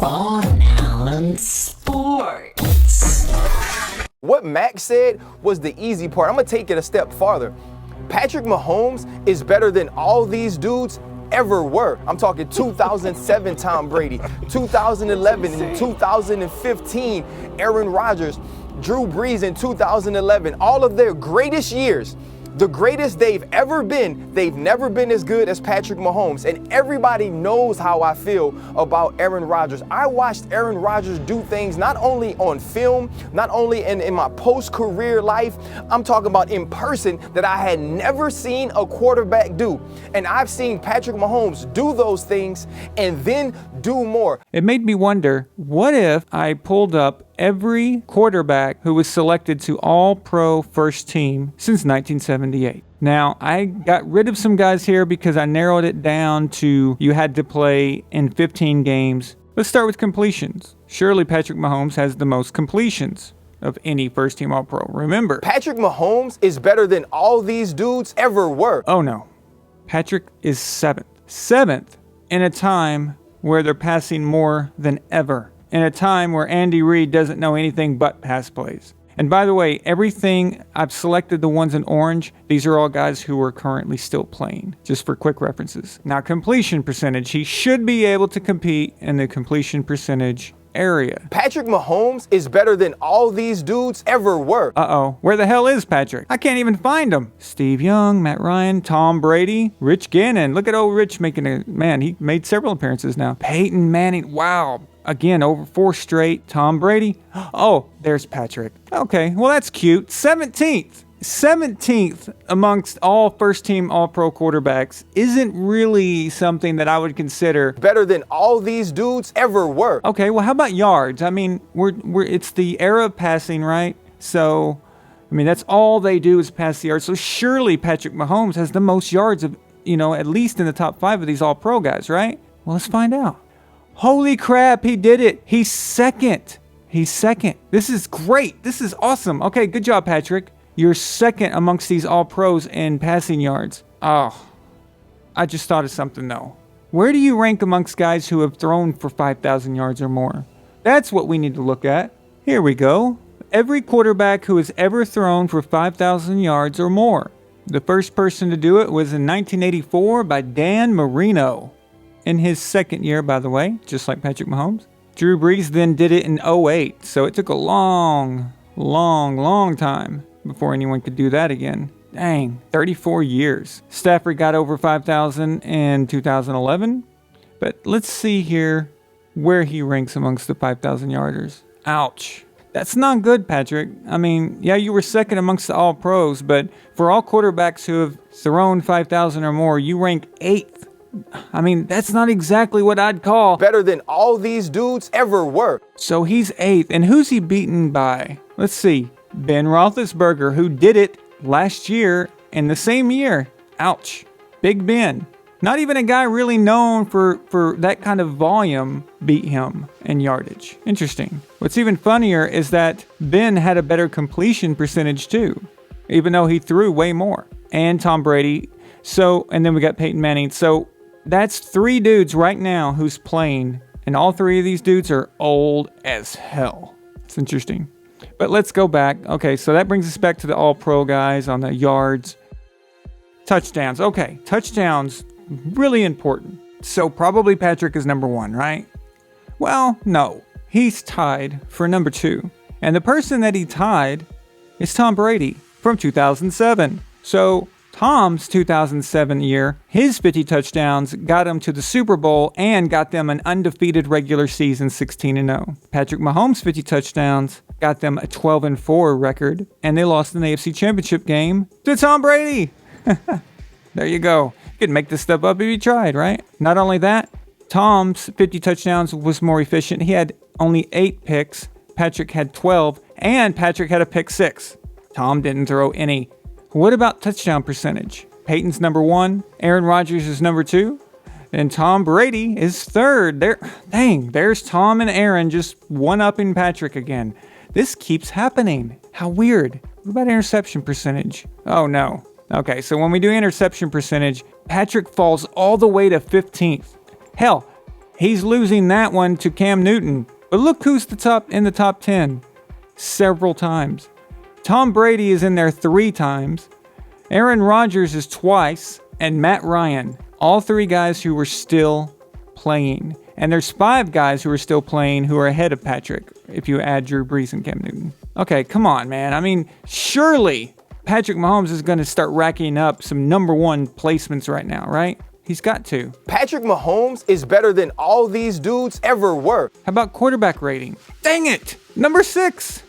On sports. What Max said was the easy part. I'm going to take it a step farther. Patrick Mahomes is better than all these dudes ever were. I'm talking 2007 Tom Brady, 2011 and 2015 Aaron Rodgers, Drew Brees in 2011. All of their greatest years, the greatest they've ever been, they've never been as good as Patrick Mahomes. And everybody knows how I feel about Aaron Rodgers. I watched Aaron Rodgers do things not only on film, not only in my post-career life, I'm talking about in person, that I had never seen a quarterback do. And I've seen Patrick Mahomes do those things and then do more. It made me wonder, what if I pulled up every quarterback who was selected to All-Pro First Team since 1978. Now, I got rid of some guys here because I narrowed it down to you had to play in 15 games. Let's start with completions. Surely Patrick Mahomes has the most completions of any First Team All-Pro. Remember, Patrick Mahomes is better than all these dudes ever were. Oh no, Patrick is seventh. Seventh in a time where they're passing more than ever. In a time where Andy Reid doesn't know anything but pass plays. And by the way, everything I've selected, the ones in orange, these are all guys who are currently still playing, just for quick references. Now, completion percentage, he should be able to compete in the completion percentage area. Patrick Mahomes is better than all these dudes ever were. Uh-oh, where the hell is Patrick? I can't even find him. Steve Young, Matt Ryan, Tom Brady, Rich Gannon. Look at old Rich he made several appearances now. Peyton Manning, wow. Again, over 4 straight. Tom Brady. Oh, there's Patrick. Okay, well, that's cute. 17th. 17th amongst all first-team All-Pro quarterbacks isn't really something that I would consider better than all these dudes ever were. Okay, well, how about yards? I mean, it's the era of passing, right? So, I mean, that's all they do is pass the yards. So surely Patrick Mahomes has the most yards of, at least in the top 5 of these All-Pro guys, right? Well, let's find out. Holy crap, he did it. He's second. This is great. This is awesome. Okay, good job, Patrick. You're second amongst these All-Pros in passing yards. Oh, I just thought of something, though. Where do you rank amongst guys who have thrown for 5,000 yards or more? That's what we need to look at. Here we go. Every quarterback who has ever thrown for 5,000 yards or more. The first person to do it was in 1984 by Dan Marino. In his second year, by the way, just like Patrick Mahomes. Drew Brees then did it in 2008, so it took a long time before anyone could do that again. Dang, 34 years. Stafford got over 5,000 in 2011, but let's see here where he ranks amongst the 5,000 yarders. Ouch. That's not good, Patrick. I mean, yeah, you were second amongst the All-Pros, but for all quarterbacks who have thrown 5,000 or more, you rank 8th. I mean, that's not exactly what I'd call better than all these dudes ever were. So he's 8th. And who's he beaten by? Let's see. Ben Roethlisberger, who did it last year in the same year. Ouch. Big Ben. Not even a guy really known for that kind of volume beat him in yardage. Interesting. What's even funnier is that Ben had a better completion percentage too, even though he threw way more. And Tom Brady. And then we got Peyton Manning. So that's 3 dudes right now who's playing, and all 3 of these dudes are old as hell. It's interesting. But let's go back. Okay, so that brings us back to the All-Pro guys on the yards. Touchdowns. Okay, touchdowns, really important. So probably Patrick is number 1, right? Well, no. He's tied for number 2. And the person that he tied is Tom Brady from 2007. So Tom's 2007 year, his 50 touchdowns got him to the Super Bowl and got them an undefeated regular season 16-0. Patrick Mahomes' 50 touchdowns got them a 12-4 record, and they lost in the AFC Championship game to Tom Brady. There you go. You could make this stuff up if you tried, right? Not only that, Tom's 50 touchdowns was more efficient. He had only 8 picks. Patrick had 12, and Patrick had a pick 6. Tom didn't throw any. What about touchdown percentage? Peyton's number 1, Aaron Rodgers is number 2, and Tom Brady is 3rd. There's Tom and Aaron just one-upping Patrick again. This keeps happening. How weird. What about interception percentage? Oh no. Okay, so when we do interception percentage, Patrick falls all the way to 15th. Hell, He's losing that one to Cam Newton. But look who's in the top 10 several times. Tom Brady is in there 3 times. Aaron Rodgers is twice. And Matt Ryan. All 3 guys who were still playing. And there's 5 guys who are still playing who are ahead of Patrick, if you add Drew Brees and Cam Newton. Okay, come on, man. I mean, surely Patrick Mahomes is going to start racking up some number 1 placements right now, right? He's got to. Patrick Mahomes is better than all these dudes ever were. How about quarterback rating? Dang it! Number 6!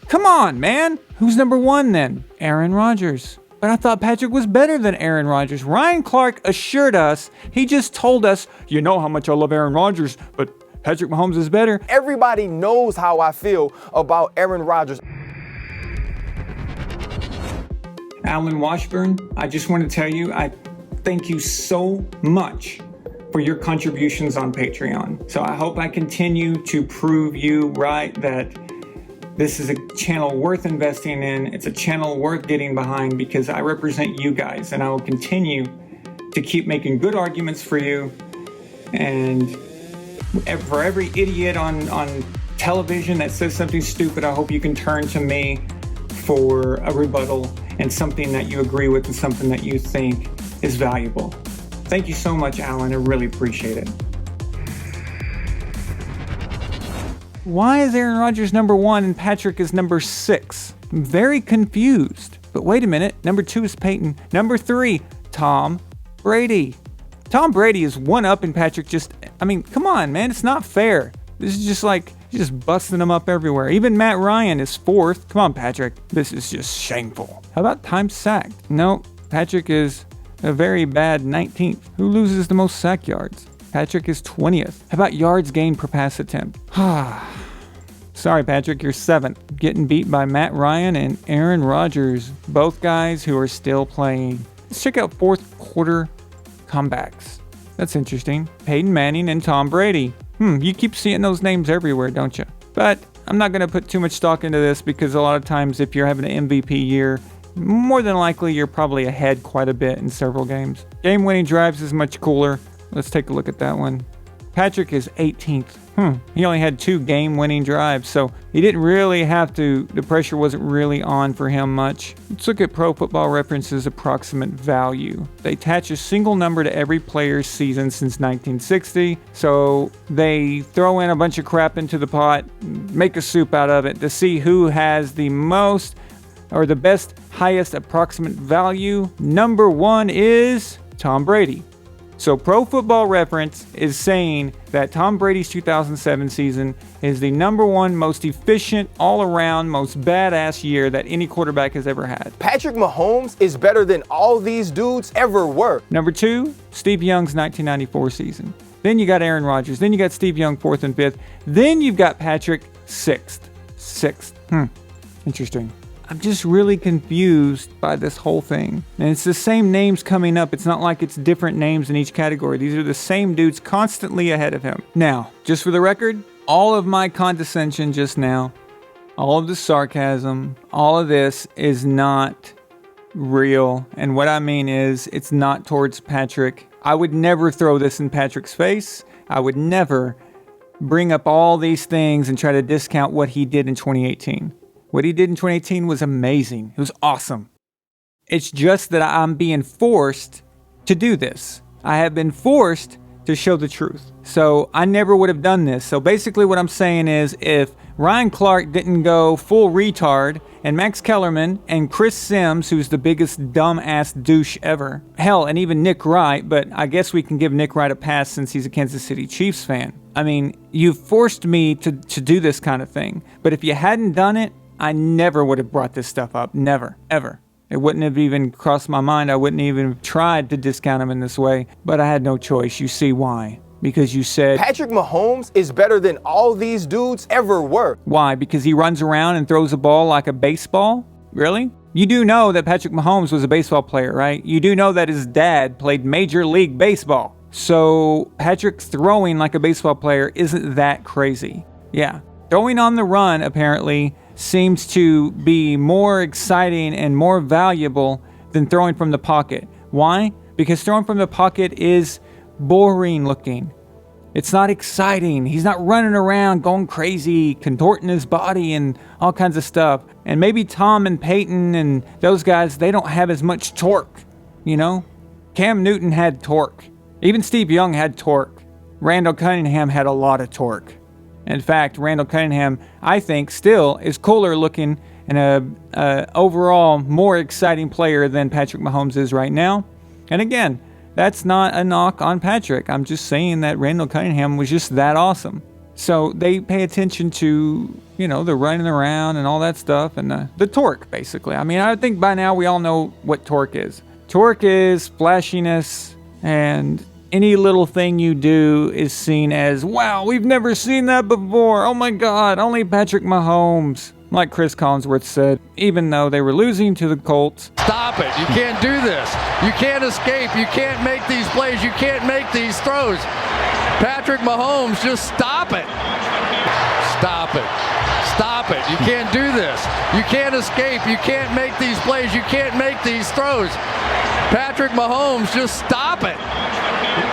Come on, man! Who's number 1 then? Aaron Rodgers. But I thought Patrick was better than Aaron Rodgers. Ryan Clark assured us, he just told us, you know how much I love Aaron Rodgers, but Patrick Mahomes is better. Everybody knows how I feel about Aaron Rodgers. Alan Washburn, I just want to tell you, I thank you so much for your contributions on Patreon. So I hope I continue to prove you right that this is a channel worth investing in. It's a channel worth getting behind because I represent you guys, and I will continue to keep making good arguments for you. And for every idiot on television that says something stupid, I hope you can turn to me for a rebuttal and something that you agree with and something that you think is valuable. Thank you so much, Alan. I really appreciate it. Why is Aaron Rodgers number 1 and Patrick is number 6? I'm very confused. But wait a minute. Number 2 is Peyton. Number 3, Tom Brady. Tom Brady is 1 up in Patrick. Come on, man. It's not fair. This is just like, just busting them up everywhere. Even Matt Ryan is 4th. Come on, Patrick. This is just shameful. How about time sacked? No, Patrick is a very bad 19th. Who loses the most sack yards? Patrick is 20th. How about yards gained per pass attempt? Sorry, Patrick, you're 7th. Getting beat by Matt Ryan and Aaron Rodgers, both guys who are still playing. Let's check out 4th quarter comebacks. That's interesting. Peyton Manning and Tom Brady. You keep seeing those names everywhere, don't you? But I'm not going to put too much stock into this because a lot of times if you're having an MVP year, more than likely you're probably ahead quite a bit in several games. Game-winning drives is much cooler. Let's take a look at that one. Patrick is 18th. He only had 2 game-winning drives, so he didn't really have to, the pressure wasn't really on for him much. Let's look at Pro Football Reference's approximate value. They attach a single number to every player's season since 1960, so they throw in a bunch of crap into the pot, make a soup out of it to see who has the most or the best, highest approximate value. Number 1 is Tom Brady. So Pro Football Reference is saying that Tom Brady's 2007 season is the number 1 most efficient, all-around, most badass year that any quarterback has ever had. Patrick Mahomes is better than all these dudes ever were. Number 2, Steve Young's 1994 season. Then you got Aaron Rodgers. Then you got Steve Young 4th and 5th. Then you've got Patrick 6th. Interesting. I'm just really confused by this whole thing. And it's the same names coming up. It's not like it's different names in each category. These are the same dudes constantly ahead of him. Now, just for the record, all of my condescension just now, all of the sarcasm, all of this is not real. And what I mean is, it's not towards Patrick. I would never throw this in Patrick's face. I would never bring up all these things and try to discount what he did in 2018. What he did in 2018 was amazing. It was awesome. It's just that I'm being forced to do this. I have been forced to show the truth. So I never would have done this. So basically what I'm saying is if Ryan Clark didn't go full retard and Max Kellerman and Chris Sims, who's the biggest dumbass douche ever, hell, and even Nick Wright, but I guess we can give Nick Wright a pass since he's a Kansas City Chiefs fan. I mean, you've forced me to do this kind of thing. But if you hadn't done it, I never would have brought this stuff up. Never, ever. It wouldn't have even crossed my mind. I wouldn't even have tried to discount him in this way. But I had no choice. You see why? Because you said Patrick Mahomes is better than all these dudes ever were. Why? Because he runs around and throws a ball like a baseball? Really? You do know that Patrick Mahomes was a baseball player, right? You do know that his dad played Major League Baseball. So Patrick throwing like a baseball player isn't that crazy. Yeah. Throwing on the run, apparently, seems to be more exciting and more valuable than throwing from the pocket. Why? Because throwing from the pocket is boring looking. It's not exciting. He's not running around going crazy, contorting his body and all kinds of stuff. And maybe Tom and Peyton and those guys, they don't have as much torque, you know? Cam Newton had torque. Even Steve Young had torque. Randall Cunningham had a lot of torque. In fact, Randall Cunningham, I think, still is cooler looking and a overall more exciting player than Patrick Mahomes is right now. And again, that's not a knock on Patrick. I'm just saying that Randall Cunningham was just that awesome. So they pay attention to, you know, the running around and all that stuff and the torque, basically. I mean, I think by now we all know what torque is. Torque is flashiness, and any little thing you do is seen as, wow, we've never seen that before. Oh my God, only Patrick Mahomes. Like Cris Collingsworth said, even though they were losing to the Colts. Stop it. You can't do this. You can't escape. You can't make these plays. You can't make these throws. Patrick Mahomes, just stop it. Stop it. Stop it. You can't do this. You can't escape. You can't make these plays. You can't make these throws. Patrick Mahomes, just stop it.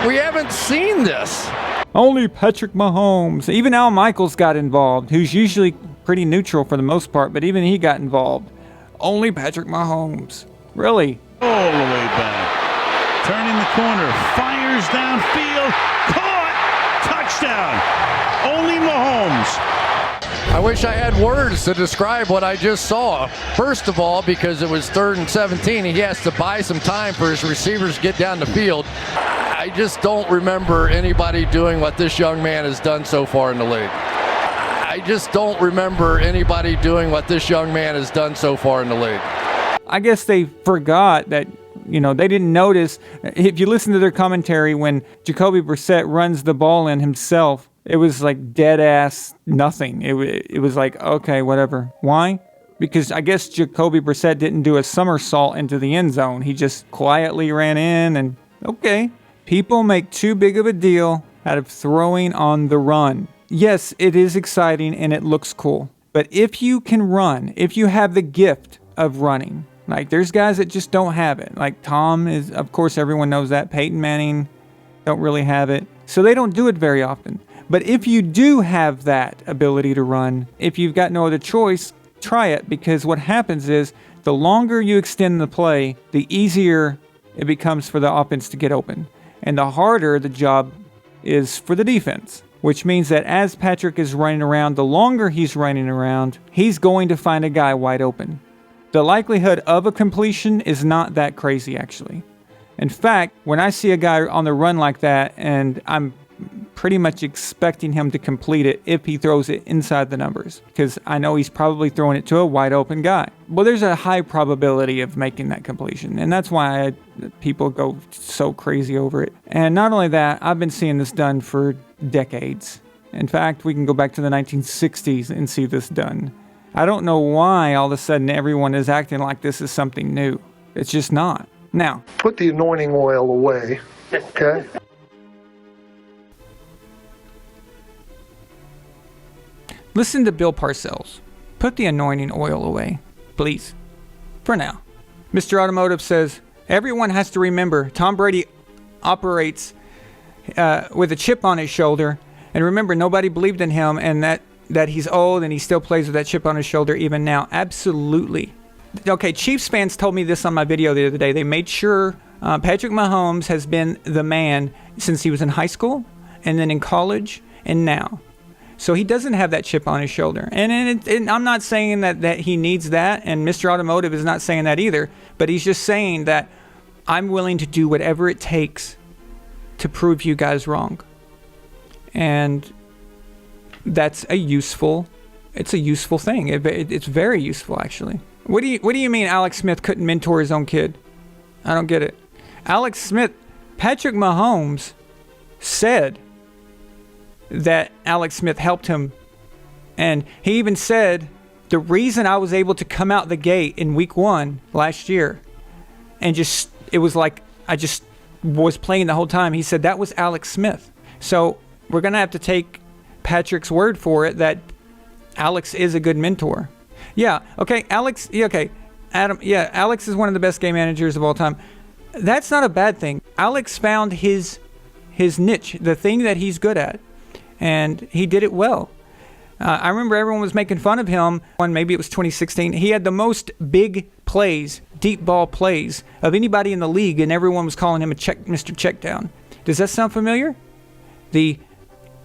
We haven't seen this. Only Patrick Mahomes. Even Al Michaels got involved, who's usually pretty neutral for the most part, but even he got involved. Only Patrick Mahomes. Really? All the way back. Turning the corner. Fires downfield. Caught. Touchdown. Only Mahomes. I wish I had words to describe what I just saw. First of all, because it was 3rd and 17, he has to buy some time for his receivers to get down the field. I just don't remember anybody doing what this young man has done so far in the league. I just don't remember anybody doing what this young man has done so far in the league. I guess they forgot that, you know, they didn't notice. If you listen to their commentary when Jacoby Brissett runs the ball in himself, it was like dead ass nothing. It was like, okay, whatever. Why? Because I guess Jacoby Brissett didn't do a somersault into the end zone. He just quietly ran in and, okay. People make too big of a deal out of throwing on the run. Yes, it is exciting and it looks cool. But if you can run, if you have the gift of running, like there's guys that just don't have it. Like Tom is, of course, everyone knows that. Peyton Manning don't really have it. So they don't do it very often. But if you do have that ability to run, if you've got no other choice, try it. Because what happens is the longer you extend the play, the easier it becomes for the offense to get open. And the harder the job is for the defense. Which means that as Patrick is running around, the longer he's running around, he's going to find a guy wide open. The likelihood of a completion is not that crazy, actually. In fact, when I see a guy on the run like that, and I'm pretty much expecting him to complete it if he throws it inside the numbers, because I know he's probably throwing it to a wide open guy. Well, there's a high probability of making that completion, and that's why people go so crazy over it. And not only that, I've been seeing this done for decades. In fact, we can go back to the 1960s and see this done. I don't know why all of a sudden everyone is acting like this is something new. It's just not. Now, put the anointing oil away, okay? listen to Bill Parcells. Put the anointing oil away, please. For now. Mr. Automotive says, everyone has to remember Tom Brady operates with a chip on his shoulder. And remember, nobody believed in him and that he's old and he still plays with that chip on his shoulder even now. Absolutely. Okay, Chiefs fans told me this on my video the other day. They made sure Patrick Mahomes has been the man since he was in high school and then in college and now. So he doesn't have that chip on his shoulder. And I'm not saying that he needs that, and Mr. Automotive is not saying that either, but he's just saying that I'm willing to do whatever it takes to prove you guys wrong. And that's a useful thing. It's very useful, actually. What do you mean Alex Smith couldn't mentor his own kid? I don't get it. Alex Smith, Patrick Mahomes said that Alex Smith helped him. And he even said, the reason I was able to come out the gate in week 1 last year and it was like I just was playing the whole time. He said that was Alex Smith. So we're going to have to take Patrick's word for it that Alex is a good mentor. Yeah, okay, Alex, yeah, okay. Adam, yeah, Alex is one of the best game managers of all time. That's not a bad thing. Alex found his his niche, the thing that he's good at. And he did it well. I remember everyone was making fun of him when maybe it was 2016. He had the most big plays, deep ball plays of anybody in the league, and everyone was calling him Mr. Checkdown. Does that sound familiar? The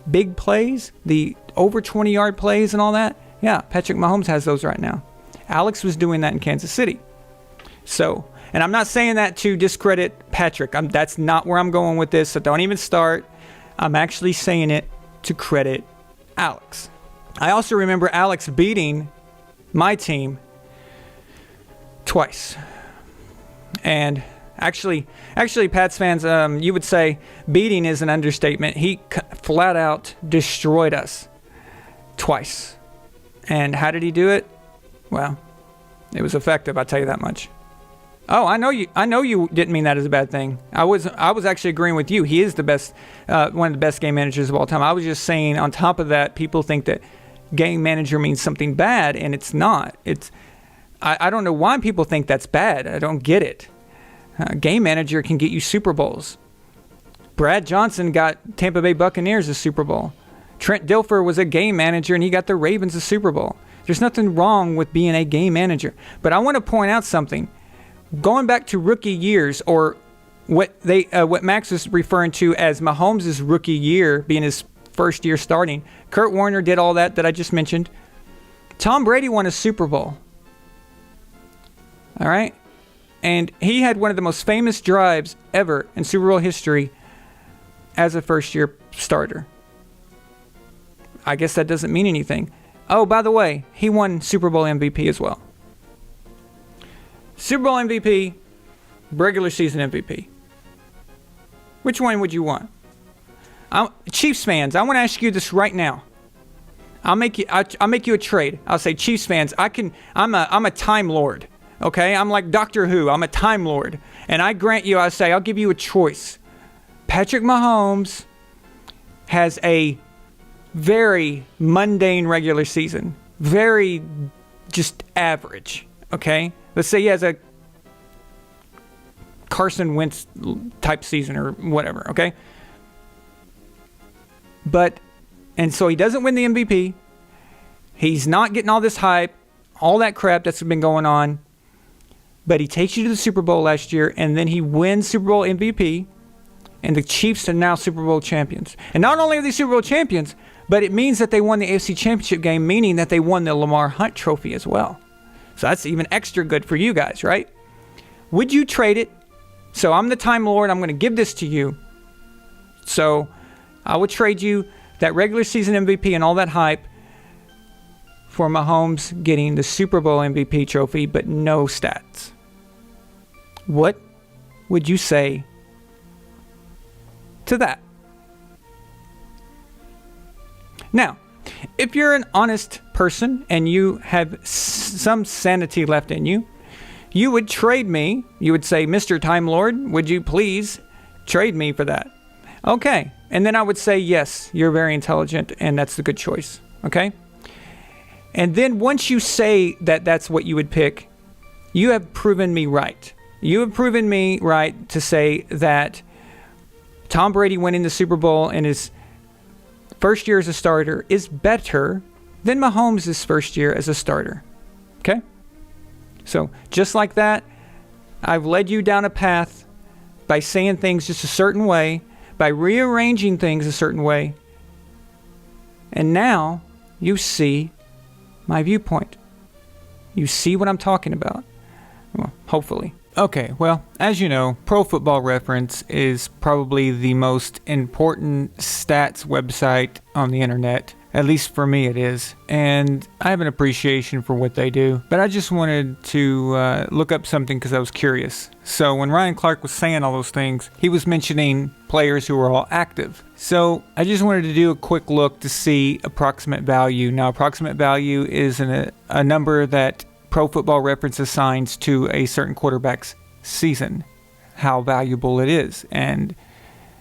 big plays, the over 20-yard plays and all that? Yeah, Patrick Mahomes has those right now. Alex was doing that in Kansas City. So, and I'm not saying that to discredit Patrick. That's not where I'm going with this, so don't even start. I'm actually saying it to credit Alex. I also remember Alex beating my team twice. And actually, Pats fans, you would say beating is an understatement. He flat out destroyed us twice. And how did he do it? Well, it was effective, I'll tell you that much. Oh, I know you didn't mean that as a bad thing. I was actually agreeing with you. He is the best, one of the best game managers of all time. I was just saying, on top of that, people think that game manager means something bad, and it's not. I don't know why people think that's bad. I don't get it. Game manager can get you Super Bowls. Brad Johnson got Tampa Bay Buccaneers a Super Bowl. Trent Dilfer was a game manager, and he got the Ravens a Super Bowl. There's nothing wrong with being a game manager. But I want to point out something. Going back to rookie years, or what Max is referring to as Mahomes' rookie year, being his first year starting. Kurt Warner did all that I just mentioned. Tom Brady won a Super Bowl. All right? And he had one of the most famous drives ever in Super Bowl history as a first-year starter. I guess that doesn't mean anything. Oh, by the way, he won Super Bowl MVP as well. Super Bowl MVP, regular season MVP. Which one would you want? Chiefs fans, I want to ask you this right now. I'll make you a trade. I'll say, Chiefs fans, I'm a time lord. Okay? I'm like Doctor Who. I'm a time lord. And I grant you, I'll give you a choice. Patrick Mahomes has a very mundane regular season. Very just average. Okay? Let's say he has a Carson Wentz type season or whatever, okay? And so he doesn't win the MVP. He's not getting all this hype, all that crap that's been going on. But he takes you to the Super Bowl last year, and then he wins Super Bowl MVP, and the Chiefs are now Super Bowl champions. And not only are they Super Bowl champions, but it means that they won the AFC Championship game, meaning that they won the Lamar Hunt Trophy as well. So that's even extra good for you guys, right? Would you trade it? So I'm the Time Lord. I'm going to give this to you. So I would trade you that regular season MVP and all that hype for Mahomes getting the Super Bowl MVP trophy, but no stats. What would you say to that? Now, if you're an honest person and you have some sanity left in you, you would trade me. You would say, Mr. Time Lord, would you please trade me for that? Okay. And then I would say, yes, you're very intelligent and that's the good choice. Okay? And then once you say that that's what you would pick, you have proven me right. You have proven me right to say that Tom Brady winning the Super Bowl in his first year as a starter is better than Mahomes' first year as a starter. Okay? So, just like that, I've led you down a path by saying things just a certain way, by rearranging things a certain way, and now you see my viewpoint. You see what I'm talking about. Well, hopefully. Okay, well, as you know, Pro Football Reference is probably the most important stats website on the internet. At least for me it is. And I have an appreciation for what they do. But I just wanted to look up something because I was curious. So when Ryan Clark was saying all those things, he was mentioning players who were all active. So I just wanted to do a quick look to see approximate value. Now, approximate value is a number that Pro Football Reference assigns to a certain quarterback's season, how valuable it is. And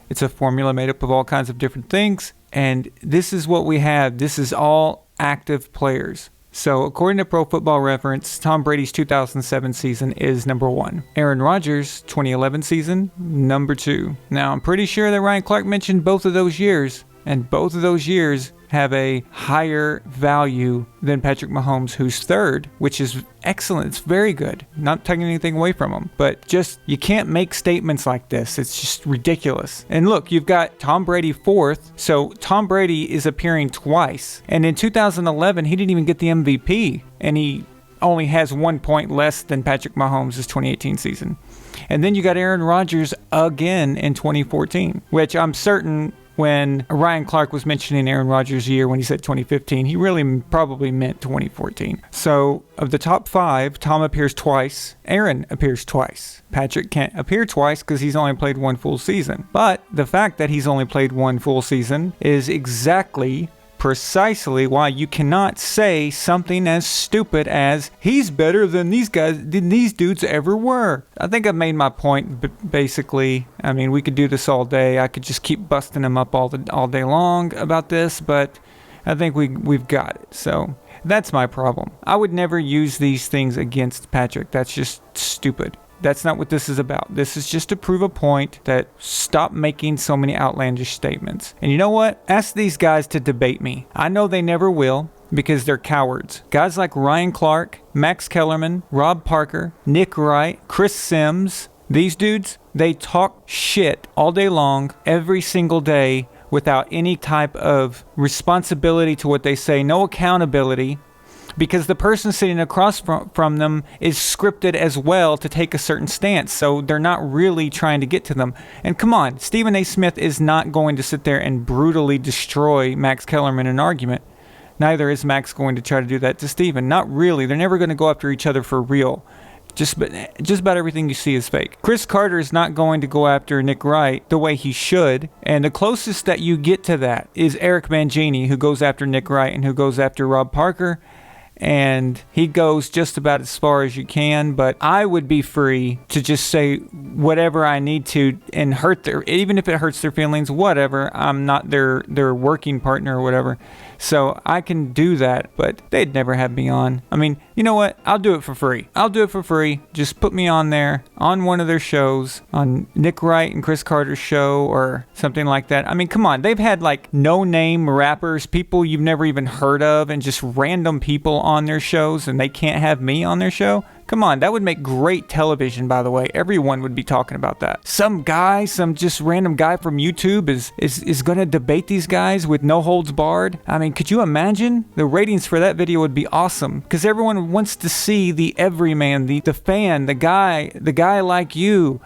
it's a formula made up of all kinds of different things. And this is what we have. This is all active players. So according to Pro Football Reference, Tom Brady's 2007 season is number 1. Aaron Rodgers' 2011 season, number 2. Now, I'm pretty sure that Ryan Clark mentioned both of those years, and both of those years have a higher value than Patrick Mahomes, who's 3rd, which is excellent. It's very good. Not taking anything away from him, but just, you can't make statements like this. It's just ridiculous. And look, you've got Tom Brady 4th. So Tom Brady is appearing twice. And in 2011, he didn't even get the MVP. And he only has 1 point less than Patrick Mahomes' 2018 season. And then you got Aaron Rodgers again in 2014, which I'm certain when Ryan Clark was mentioning Aaron Rodgers' year when he said 2015, he really probably meant 2014. So of the top 5, Tom appears twice, Aaron appears twice. Patrick can't appear twice because he's only played 1 full season. But the fact that he's only played 1 full season is precisely why you cannot say something as stupid as he's better than these dudes ever were. I think I've made my point basically. I mean, we could do this all day. I could just keep busting him up all day long about this, but I think we've got it. So that's my problem. I would never use these things against Patrick. That's just stupid. That's not what this is about. This is just to prove a point that stop making so many outlandish statements. And you know what? Ask these guys to debate me. I know they never will because they're cowards. Guys like Ryan Clark, Max Kellerman, Rob Parker, Nick Wright, Chris Sims, these dudes, they talk shit all day long, every single day, without any type of responsibility to what they say, no accountability. Because the person sitting across from them is scripted as well to take a certain stance. So they're not really trying to get to them. And come on, Stephen A. Smith is not going to sit there and brutally destroy Max Kellerman in an argument. Neither is Max going to try to do that to Stephen. Not really. They're never going to go after each other for real. Just about everything you see is fake. Chris Carter is not going to go after Nick Wright the way he should. And the closest that you get to that is Eric Mangini, who goes after Nick Wright and who goes after Rob Parker. And he goes just about as far as you can, but I would be free to just say whatever I need to and even if it hurts their feelings, whatever. I'm not their working partner or whatever. So I can do that, but they'd never have me on. I mean, you know what? I'll do it for free. Just put me on there, on one of their shows, on Nick Wright and Chris Carter's show or something like that. I mean, come on. They've had like no-name rappers, people you've never even heard of, and just random people on their shows, and they can't have me on their show? Come on, that would make great television, by the way. Everyone would be talking about that. Some just random guy from YouTube is going to debate these guys with no holds barred. I mean, could you imagine? The ratings for that video would be awesome because everyone wants to see the everyman, the fan, the guy like you,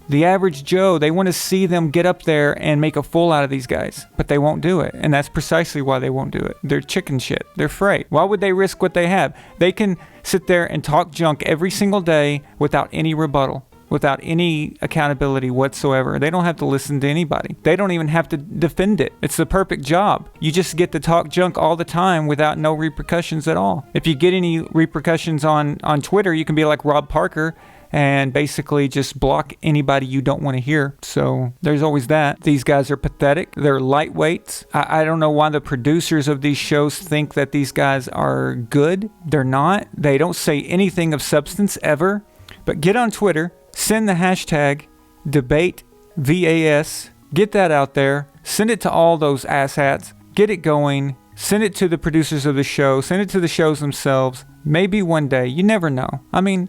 the average Joe. They want to see them get up there and make a fool out of these guys, but they won't do it. And that's precisely why they won't do it. They're chicken shit. They're afraid. Why would they risk what they have? They can sit there and talk junk every single day without any rebuttal, without any accountability whatsoever. They don't have to listen to anybody. They don't even have to defend it. It's the perfect job. You just get to talk junk all the time without no repercussions at all. If you get any repercussions on Twitter, you can be like Rob Parker and basically just block anybody you don't want to hear. So there's always that. These guys are pathetic. They're lightweights. I don't know why the producers of these shows think that these guys are good. They're not. They don't say anything of substance ever. But get on Twitter, send the hashtag DebateVAS, get that out there, send it to all those asshats, get it going, send it to the producers of the show, send it to the shows themselves. Maybe one day. You never know. I mean,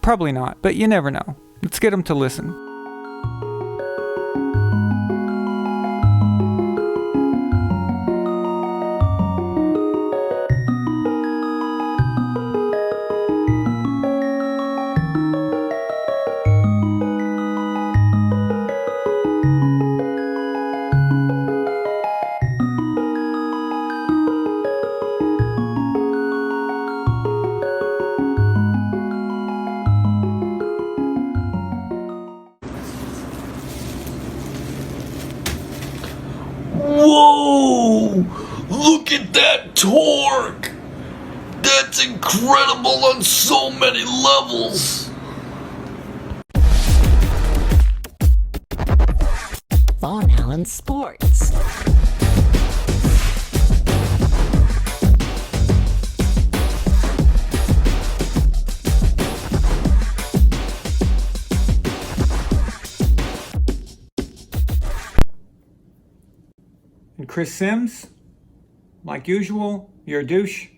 probably not, but you never know. Let's get them to listen. Whoa! Look at that torque! That's incredible on so many levels! Von Allen Sports. And Chris Sims, like usual, you're a douche.